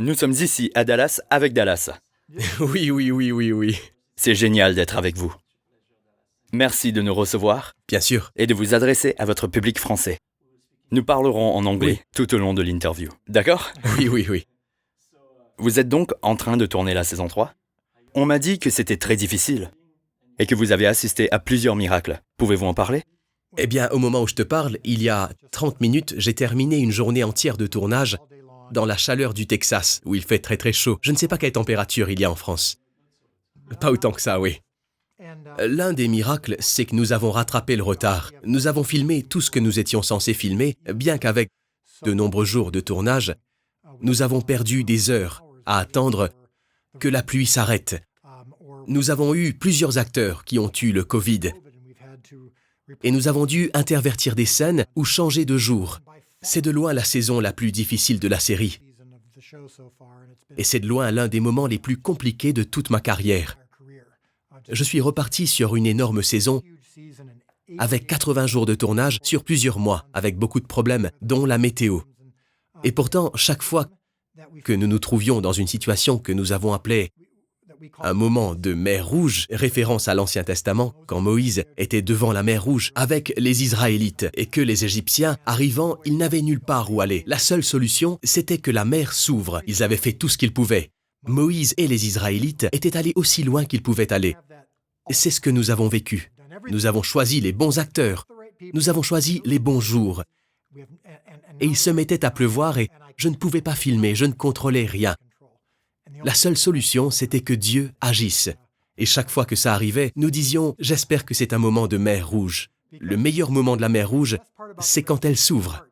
nous sommes ici à Dallas avec Dallas. Oui. C'est génial d'être avec vous. Merci de nous recevoir Bien sûr. et de vous adresser à votre public français. Nous parlerons en anglais Oui. tout au long de l'interview. D'accord? Oui. Vous êtes donc en train de tourner la saison 3? On m'a dit que c'était très difficile et que vous avez assisté à plusieurs miracles. Pouvez-vous en parler? Eh bien, au moment où je te parle, il y a 30 minutes, j'ai terminé une journée entière de tournage dans la chaleur du Texas, où il fait très très chaud. Je ne sais pas quelle température il y a en France. Pas autant que ça, oui. L'un des miracles, c'est que nous avons rattrapé le retard. Nous avons filmé tout ce que nous étions censés filmer, bien qu'avec de nombreux jours de tournage, nous avons perdu des heures à attendre que la pluie s'arrête. Nous avons eu plusieurs acteurs qui ont eu le Covid et nous avons dû intervertir des scènes ou changer de jour. C'est de loin la saison la plus difficile de la série. Et c'est de loin l'un des moments les plus compliqués de toute ma carrière. Je suis reparti sur une énorme saison avec 80 jours de tournage sur plusieurs mois, avec beaucoup de problèmes, dont la météo. Et pourtant, chaque fois que nous nous trouvions dans une situation que nous avons appelée un moment de mer Rouge, référence à l'Ancien Testament, quand Moïse était devant la mer Rouge avec les Israélites et que les Égyptiens, arrivant, ils n'avaient nulle part où aller. La seule solution, c'était que la mer s'ouvre. Ils avaient fait tout ce qu'ils pouvaient. Moïse et les Israélites étaient allés aussi loin qu'ils pouvaient aller. C'est ce que nous avons vécu. Nous avons choisi les bons acteurs. Nous avons choisi les bons jours. Et il se mettait à pleuvoir et je ne pouvais pas filmer, je ne contrôlais rien. La seule solution, c'était que Dieu agisse. Et chaque fois que ça arrivait, nous disions « J'espère que c'est un moment de mer Rouge ». Le meilleur moment de la mer Rouge, c'est quand elle s'ouvre.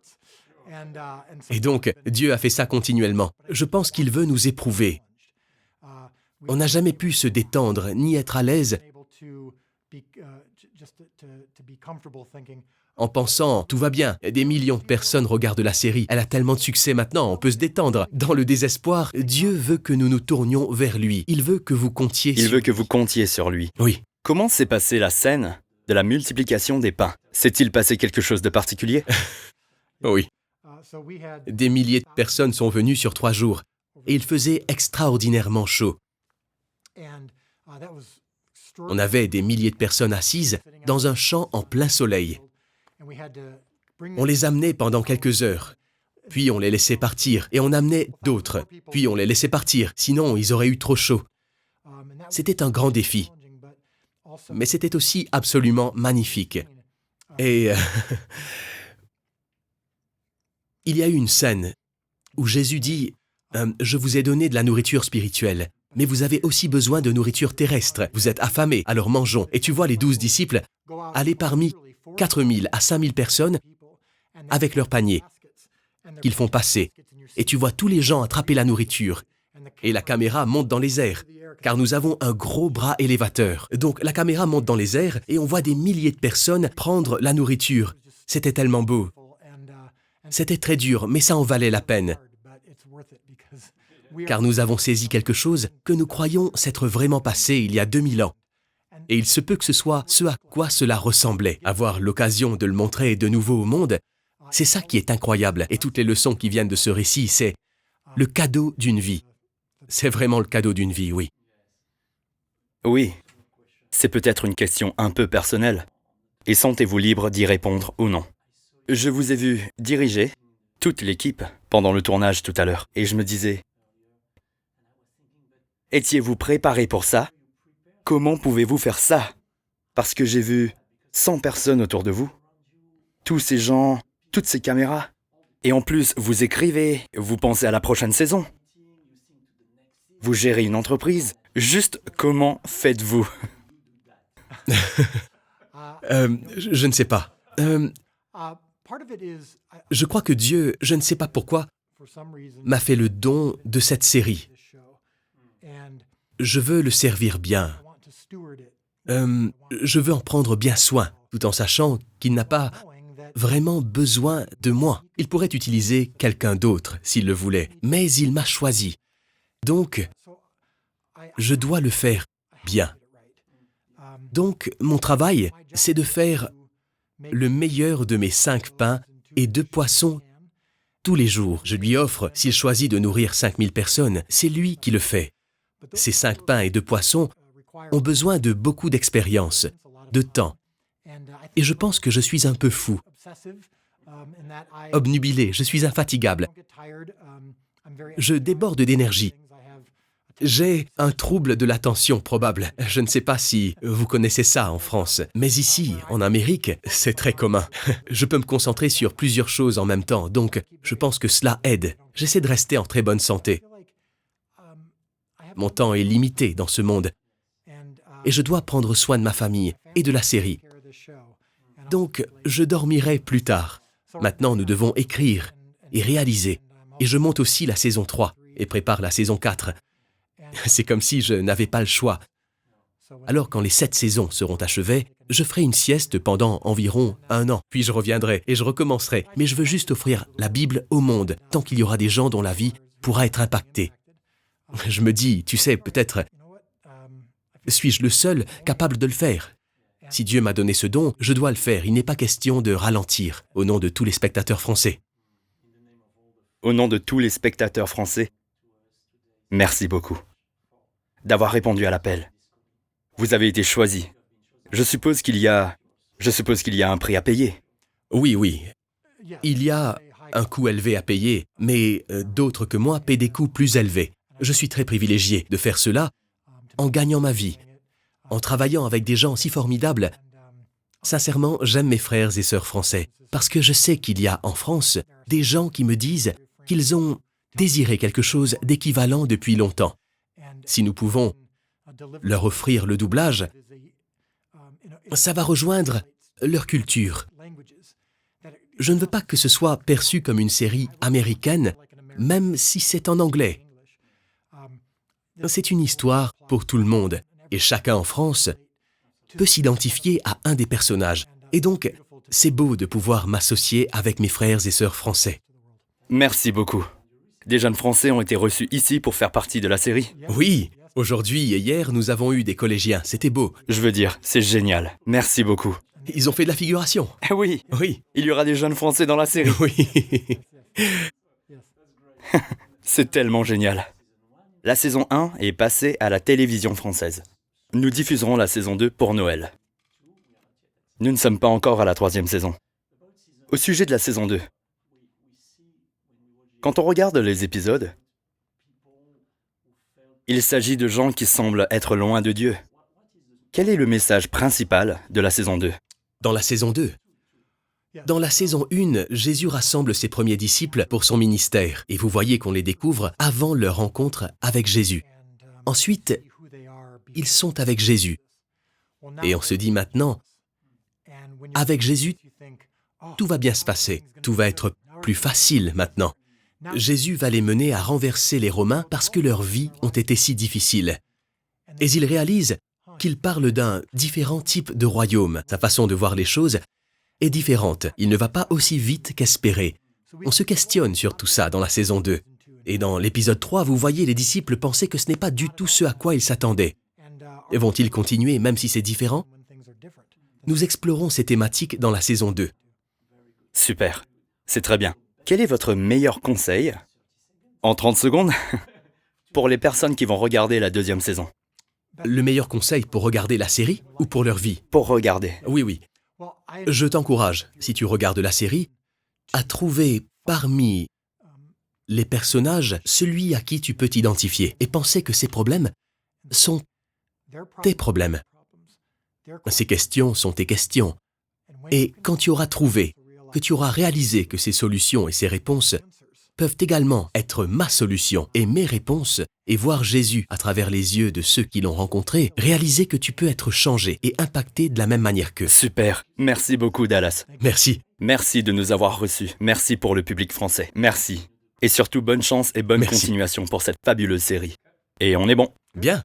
Et donc, Dieu a fait ça continuellement. Je pense qu'il veut nous éprouver. On n'a jamais pu se détendre, ni être à l'aise en pensant « tout va bien, des millions de personnes regardent la série, elle a tellement de succès maintenant, on peut se détendre ». Dans le désespoir, Dieu veut que nous nous tournions vers lui. Il veut que vous comptiez Il veut que vous comptiez sur lui. Oui. Comment s'est passée la scène de la multiplication des pains? S'est-il passé quelque chose de particulier? Oui. Des milliers de personnes sont venues sur 3 jours et il faisait extraordinairement chaud. On avait des milliers de personnes assises dans un champ en plein soleil. On les amenait pendant quelques heures, puis on les laissait partir et on amenait d'autres, puis on les laissait partir, sinon ils auraient eu trop chaud. C'était un grand défi, mais c'était aussi absolument magnifique. Et il y a eu une scène où Jésus dit « Je vous ai donné de la nourriture spirituelle, mais vous avez aussi besoin de nourriture terrestre. Vous êtes affamés, alors mangeons. » Et tu vois les 12 disciples aller parmi 4000 à 5000 personnes avec leurs paniers qu'ils font passer. Et tu vois tous les gens attraper la nourriture. Et la caméra monte dans les airs, car nous avons un gros bras élévateur. Donc la caméra monte dans les airs et on voit des milliers de personnes prendre la nourriture. C'était tellement beau. C'était très dur, mais ça en valait la peine. Car nous avons saisi quelque chose que nous croyons s'être vraiment passé il y a 2000 ans. Et il se peut que ce soit ce à quoi cela ressemblait. Avoir l'occasion de le montrer de nouveau au monde, c'est ça qui est incroyable. Et toutes les leçons qui viennent de ce récit, c'est le cadeau d'une vie. C'est vraiment le cadeau d'une vie, oui. Oui. C'est peut-être une question un peu personnelle. Et sentez-vous libre d'y répondre ou non. Je vous ai vu diriger toute l'équipe pendant le tournage tout à l'heure. Et je me disais, étiez-vous préparé pour ça? Comment pouvez-vous faire ça? Parce que j'ai vu 100 personnes autour de vous. Tous ces gens, toutes ces caméras. Et en plus, vous écrivez, vous pensez à la prochaine saison. Vous gérez une entreprise. Juste comment faites-vous? Je ne sais pas. Je crois que Dieu, je ne sais pas pourquoi, m'a fait le don de cette série. Je veux le servir bien. Je veux en prendre bien soin, tout en sachant qu'il n'a pas vraiment besoin de moi. Il pourrait utiliser quelqu'un d'autre s'il le voulait, mais il m'a choisi. Donc, je dois le faire bien. Donc, mon travail, c'est de faire le meilleur de mes 5 pains et 2 poissons tous les jours. Je lui offre, s'il choisit de nourrir 5000 personnes, c'est lui qui le fait. Ces 5 pains et 2 poissons ont besoin de beaucoup d'expérience, de temps. Et je pense que je suis un peu fou, obnubilé, je suis infatigable. Je déborde d'énergie. J'ai un trouble de l'attention probable. Je ne sais pas si vous connaissez ça en France, mais ici, en Amérique, c'est très commun. Je peux me concentrer sur plusieurs choses en même temps, donc je pense que cela aide. J'essaie de rester en très bonne santé. Mon temps est limité dans ce monde, et je dois prendre soin de ma famille et de la série. Donc, je dormirai plus tard. Maintenant, nous devons écrire et réaliser. Et je monte aussi la saison 3 et prépare la saison 4. C'est comme si je n'avais pas le choix. Alors quand les 7 saisons seront achevées, je ferai une sieste pendant environ 1 an. Puis je reviendrai et je recommencerai. Mais je veux juste offrir la Bible au monde, tant qu'il y aura des gens dont la vie pourra être impactée. Je me dis, tu sais, peut-être, suis-je le seul capable de le faire? Si Dieu m'a donné ce don, je dois le faire. Il n'est pas question de ralentir, au nom de tous les spectateurs français. Au nom de tous les spectateurs français, merci beaucoup d'avoir répondu à l'appel. Vous avez été choisi. Je suppose qu'il y a un prix à payer. Oui. Il y a un coût élevé à payer, mais d'autres que moi paient des coûts plus élevés. Je suis très privilégié de faire cela en gagnant ma vie, en travaillant avec des gens si formidables. Sincèrement, j'aime mes frères et sœurs français, parce que je sais qu'il y a en France des gens qui me disent qu'ils ont désiré quelque chose d'équivalent depuis longtemps. Si nous pouvons leur offrir le doublage, ça va rejoindre leur culture. Je ne veux pas que ce soit perçu comme une série américaine, même si c'est en anglais. C'est une histoire pour tout le monde, et chacun en France peut s'identifier à un des personnages. Et donc, c'est beau de pouvoir m'associer avec mes frères et sœurs français. Merci beaucoup. Des jeunes Français ont été reçus ici pour faire partie de la série. Oui, aujourd'hui et hier, nous avons eu des collégiens. C'était beau. Je veux dire, c'est génial. Merci beaucoup. Ils ont fait de la figuration. Oui, Oui. il y aura des jeunes Français dans la série. Oui. C'est tellement génial. La saison 1 est passée à la télévision française. Nous diffuserons la saison 2 pour Noël. Nous ne sommes pas encore à la 3e saison. Au sujet de la saison 2, quand on regarde les épisodes, il s'agit de gens qui semblent être loin de Dieu. Quel est le message principal de la saison 2? Dans la saison 2. Dans la saison 1, Jésus rassemble ses premiers disciples pour son ministère, et vous voyez qu'on les découvre avant leur rencontre avec Jésus. Ensuite, ils sont avec Jésus. Et on se dit maintenant, avec Jésus, tout va bien se passer, tout va être plus facile maintenant. Jésus va les mener à renverser les Romains parce que leurs vies ont été si difficiles. Et ils réalisent qu'il parle d'un différent type de royaume. Sa façon de voir les choses est différente. Il ne va pas aussi vite qu'espéré. On se questionne sur tout ça dans la saison 2. Et dans l'épisode 3, vous voyez les disciples penser que ce n'est pas du tout ce à quoi ils s'attendaient. Et vont-ils continuer même si c'est différent? Nous explorons ces thématiques dans la saison 2. Super, c'est très bien. Quel est votre meilleur conseil, en 30 secondes, pour les personnes qui vont regarder la 2e saison? Le meilleur conseil pour regarder la série ou pour leur vie? Pour regarder. Oui. Je t'encourage, si tu regardes la série, à trouver parmi les personnages celui à qui tu peux t'identifier et penser que ces problèmes sont tes problèmes. Ces questions sont tes questions. Et quand tu auras trouvé, que tu auras réalisé que ces solutions et ces réponses peuvent également être ma solution et mes réponses, et voir Jésus à travers les yeux de ceux qui l'ont rencontré, réaliser que tu peux être changé et impacté de la même manière qu'eux. Super, merci beaucoup Dallas. Merci. Merci de nous avoir reçus. Merci pour le public français. Merci. Et surtout, bonne chance et bonne Merci. continuation pour cette fabuleuse série. Et on est bon. Bien.